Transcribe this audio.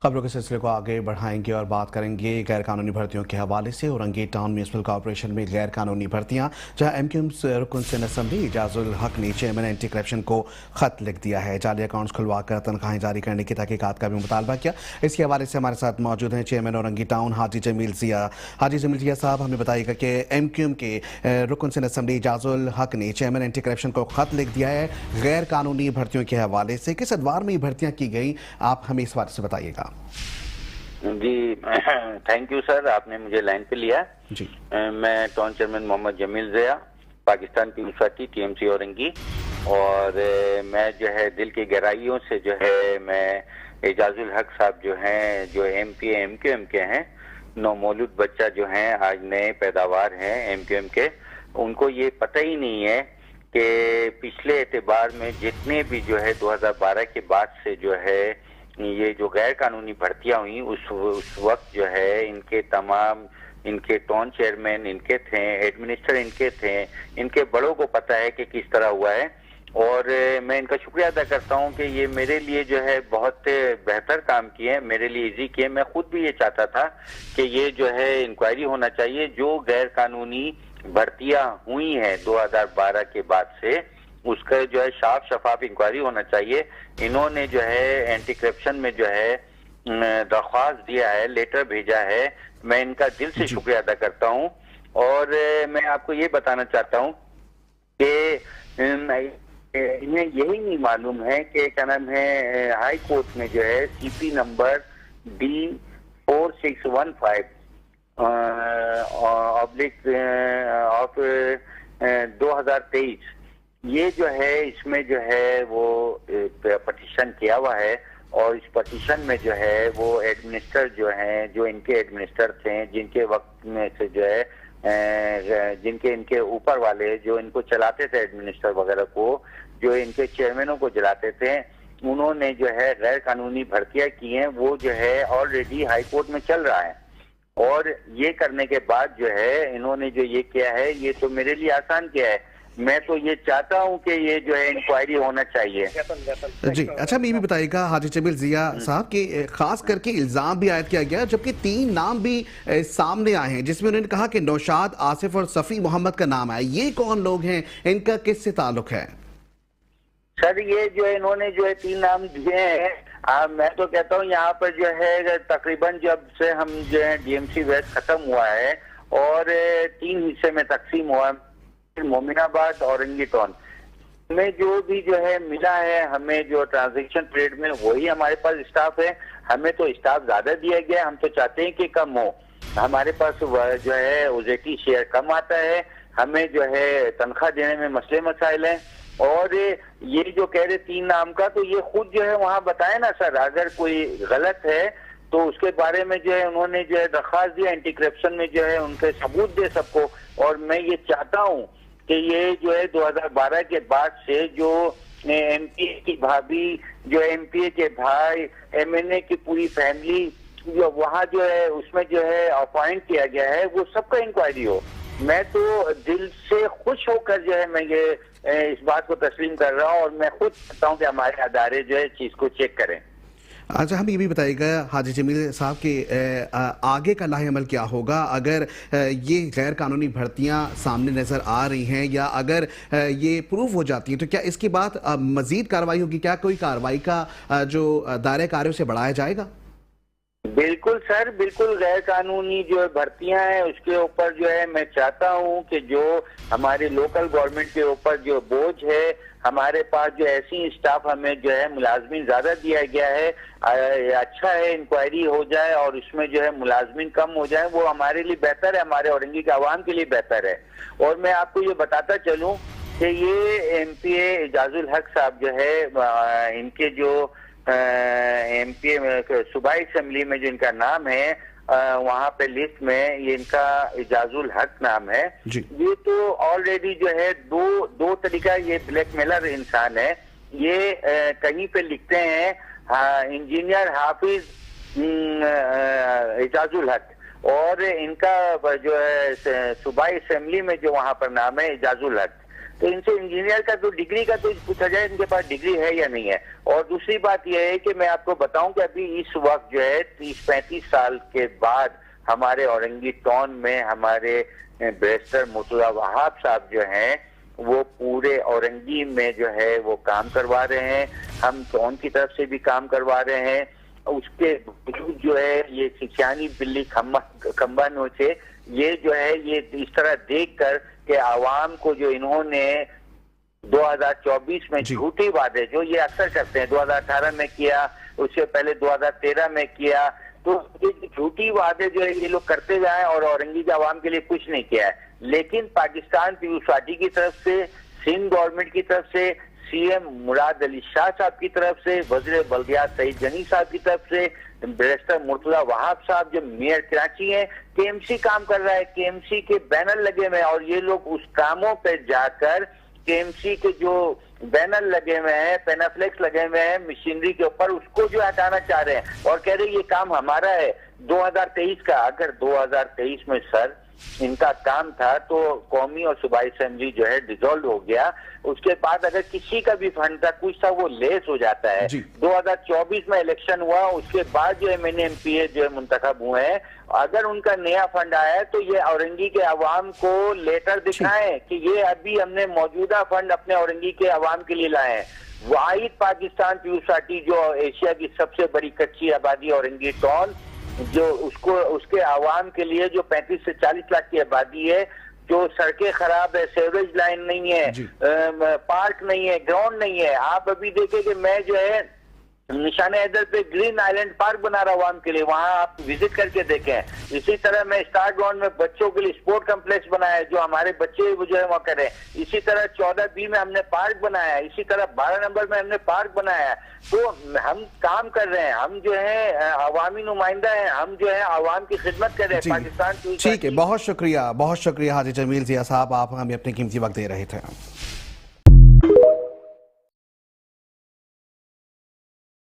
खबरों के सिलसिले को आगे बढ़ाएंगे और बात करेंगे गैर कानूनी भर्तियों के हवाले से। औरंगी टाउन म्यूनसिपल कॉर्पोरेशन में गैर कानूनी भर्तियां, जहां एमक्यूएम रुकन सिंध असम्बली इजाजुल हक ने चेयरमैन एंटी करप्शन को खत लिख दिया है। जाली अकाउंट्स खुलवाकर तनख्वाहें जारी करने की तहकीकात का भी मुतालबा किया। इसके हवाले से हमारे साथ मौजूद हैं चेयरमैन औरंगी टाउन हाजी जमील जिया। हाजी जमील जिया साहब, हमें बताइएगा कि एमक्यूएम के रुकन सिंध असम्बली इजाजुल हक ने चेयरमैन एंटी करप्शन को खत लिख दिया है गैर कानूनी भर्तियों के हवाले से। किस अदवार में ये भर्तियां की गई, आप हमें इस बारे से बताइएगा। जी थैंक यू सर, आपने मुझे लाइन पे लिया। जी मैं town chairman Mohammad Jameel Zia, Pakistan Peoples Party TMC Orangi. और मैं जो है दिल की गहराइयों से जो है मैं एजाजुल हक साहब जो हैं, जो एमपीए एमक्यूएम के हैं, नौमौलूद बच्चा जो हैं, आज नए पैदावार हैं एमक्यूएम के, उनको ये पता ही नहीं है कि पिछले एतबार में जितने भी जो है 2012 के बाद से जो है ये जो गैर कानूनी भर्तियां हुई, उस वक्त जो है इनके तमाम, इनके टाउन चेयरमैन इनके थे, एडमिनिस्ट्रेटर इनके थे, इनके बड़ों को पता है कि किस तरह हुआ है। और मैं इनका शुक्रिया अदा करता हूं कि ये मेरे लिए जो है बहुत बेहतर काम किए, मेरे लिए इजी किए। मैं खुद भी ये चाहता था कि ये जो है इंक्वायरी होना चाहिए, जो गैर कानूनी भर्तियां हुई हैं 2012 के बाद से, उसका जो है साफ शफाफ इंक्वायरी होना चाहिए। इन्होंने जो है एंटी करप्शन में जो है दरख्वास्त दिया है, लेटर भेजा है, मैं इनका दिल से शुक्रिया अदा करता हूं। और मैं आपको ये बताना चाहता हूं कि इन्हें यही नहीं मालूम है कि क्या नाम है, हाई कोर्ट में जो है CP number D4615 oblique of 2023, ये जो है इसमें जो है वो पटिशन किया हुआ है। और इस पटिशन में जो है वो एडमिनिस्टर जो हैं, जो इनके एडमिनिस्टर थे, जिनके वक्त में से जो है जिनके इनके ऊपर वाले जो इनको चलाते थे, एडमिनिस्टर वगैरह को, जो इनके चेयरमैनों को चलाते थे, उन्होंने जो है गैर कानूनी भर्तियां की हैं। वो जो है ऑलरेडी हाई कोर्ट में चल रहा है। और ये करने के बाद जो है इन्होंने जो ये किया है, ये तो मेरे लिए आसान किया है। मैं तो ये चाहता हूं कि ये जो है इंक्वायरी होना चाहिए। जी अच्छा, मैं भी बताइएगा हाजी जमील जिया साहब कि खास करके इल्जाम भी आयद किया गया, जबकि 3 नाम भी सामने आए हैं, जिसमें उन्होंने कहा कि नौशाद, आसिफ और सफ़ी मोहम्मद का नाम है। ये कौन लोग हैं, इनका किससे ताल्लुक है? सर ये जो है इन्होंने जो है 3 नाम दिए हैं। मैं तो कहता हूँ यहाँ पर जो है तकरीबन जब से हम जो है डीएमसी वेस्ट खत्म हुआ है और 3 हिस्से में तकसीम हुआ, मोमिनाबाद औरंगी टाउन में जो भी जो है मिला है हमें, जो ट्रांजैक्शन पीरियड में, वही हमारे पास स्टाफ है। हमें तो स्टाफ ज्यादा दिया गया, हम तो चाहते हैं कि कम हो। हमारे पास जो है ओजेटी शेयर कम आता है, हमें जो है तनख्वाह देने में मसले मसाइल हैं। और ये जो कह रहे 3 नाम का, तो ये खुद जो है वहां बताए ना सर, अगर कोई गलत है तो उसके बारे में जो है उन्होंने जो है दरख्वास्त दिया एंटी करप्शन में, जो है उनके सबूत दे सबको। और मैं ये चाहता हूँ कि ये जो है 2012 के बाद से जो एमपीए की भाभी, जो एमपीए के भाई, एमएनए की पूरी फैमिली जो वहाँ जो है उसमें जो है अपॉइंट किया गया है, वो सबका इंक्वायरी हो। मैं तो दिल से खुश होकर जो है मैं ये इस बात को तस्लीम कर रहा हूँ। और मैं खुद चाहता हूँ कि हमारे अदारे जो है चीज को चेक करें। अच्छा, हम ये भी बताइएगा हाजी जमील साहब कि आगे का लाहे अमल क्या होगा अगर ये गैर कानूनी भर्तियां सामने नज़र आ रही हैं, या अगर ये प्रूव हो जाती हैं, तो क्या इसके बाद मज़ीद कार्रवाई होगी? क्या कोई कार्रवाई का जो दायरे कार्यों से बढ़ाया जाएगा? बिल्कुल सर, बिल्कुल। गैर कानूनी जो भर्तियां हैं उसके ऊपर जो है मैं चाहता हूं कि जो हमारे लोकल गवर्नमेंट के ऊपर जो बोझ है, हमारे पास जो ऐसी स्टाफ हमें जो है मुलाजमीन ज्यादा दिया गया है, अच्छा है इंक्वायरी हो जाए और उसमें जो है मुलाजमीन कम हो जाए, वो हमारे लिए बेहतर है, हमारे औरंगी के आवाम के लिए बेहतर है। और मैं आपको ये बताता चलूं कि ये एमपीए एजाजुल हक साहब जो है, इनके जो एमपीए सूबाई असेंबली में जो इनका नाम है, वहां पे लिस्ट में ये इनका एजाजुल हक नाम है। ये तो ऑलरेडी जो है दो तरीका, ये ब्लैकमेलर इंसान है। ये कहीं पे लिखते हैं इंजीनियर हाफिज एजाजुल हक, और इनका जो है सूबाई असेंबली में जो वहां पर नाम है एजाजुल हक। تو ان سے انجینئر کا تو ڈگری کا تو پوچھا جائے ان کے پاس ڈگری ہے یا نہیں ہے. اور دوسری بات یہ ہے کہ میں آپ کو بتاؤں کہ ابھی اس وقت جو ہے 30-35 سال کے بعد ہمارے اورنگی ٹاؤن میں ہمارے بیرسٹر مرتضیٰ وہاب صاحب جو ہیں وہ پورے اورنگی میں جو ہے وہ کام کروا رہے ہیں. ہم ٹاؤن کی طرف سے بھی کام کروا رہے ہیں. اس کے باوجود جو ہے یہ سکھیانی بلی کھمبا نوچے یہ جو ہے یہ اس طرح دیکھ کر کہ عوام کو جو انہوں نے 2024 میں جھوٹی وعدے جو یہ اکثر کرتے ہیں 2018 میں کیا, اس سے پہلے 2013 میں کیا, تو یہ جھوٹی وعدے جو ہے یہ لوگ کرتے ہوئے ہیں اور اورنگی کے عوام کے لیے کچھ نہیں کیا ہے. لیکن پاکستان پیپلز پارٹی کی طرف سے, سندھ گورنمنٹ کی طرف سے, سی ایم مراد علی شاہ صاحب کی طرف سے, وزیر بلدیات سعید غنی صاحب کی طرف سے, بیرسٹر مرتضیٰ وہاب صاحب جو میئر کراچی ہیں, کے ایم سی کام کر رہا ہے, کے ایم سی کے بینر لگے ہوئے ہیں اور یہ لوگ اس کاموں پہ جا کر کے ایم سی کے جو بینر لگے ہوئے ہیں, پینافلیکس لگے ہوئے ہیں مشینری کے اوپر, اس کو جو ہٹانا چاہ رہے ہیں اور کہہ رہے ہیں یہ کام ہمارا ہے 2023 کا. اگر 2023 میں سر ان کا کام تھا تو قومی اور صوبائی اسمبلی جو ہے ڈیزولو ہو گیا, اس کے بعد اگر کسی کا بھی فنڈ تھا کچھ تھا وہ لیس ہو جاتا ہے. 2024 میں الیکشن ہوا, اس کے بعد جو ایم این ایم پی اے جو ہے منتخب ہوئے ہیں, اگر ان کا نیا فنڈ آیا ہے تو یہ اورنگی کے عوام کو لیٹر دکھائیں کہ یہ ابھی ہم نے موجودہ فنڈ اپنے اورنگی کے عوام کے لیے لائے ہیں. واحد پاکستان پیپلز پارٹی جو ایشیا کی سب سے بڑی کچی آبادی اورنگی ٹاؤن, جو اس کے عوام کے لیے جو 35 سے 40 لاکھ کی آبادی ہے, جو سڑکیں خراب ہے, سیوریج لائن نہیں ہے, پارک نہیں ہے, گراؤنڈ نہیں ہے. آپ ابھی دیکھیں کہ میں جو ہے نشان حیدر پہ گرین آئلینڈ پارک بنا رہا عوام کے لیے, وہاں آپ وزٹ کر کے دیکھیں. اسی طرح میں اسٹار گراؤنڈ میں بچوں کے لیے اسپورٹ کمپلیکس بنایا ہے جو ہمارے بچے وہ جو ہے وہاں کریں. اسی طرح 14B میں ہم نے پارک بنایا ہے, اسی طرح 12 نمبر میں ہم نے پارک بنایا ہے. تو ہم کام کر رہے ہیں, ہم جو ہے عوامی نمائندہ ہیں, ہم جو ہے عوام کی خدمت کر رہے ہیں. پاکستان ٹھیک ہے, بہت شکریہ حاجی جمیل ضیاء صاحب, آپ ہمیں اپنے قیمتی وقت دے رہے تھے.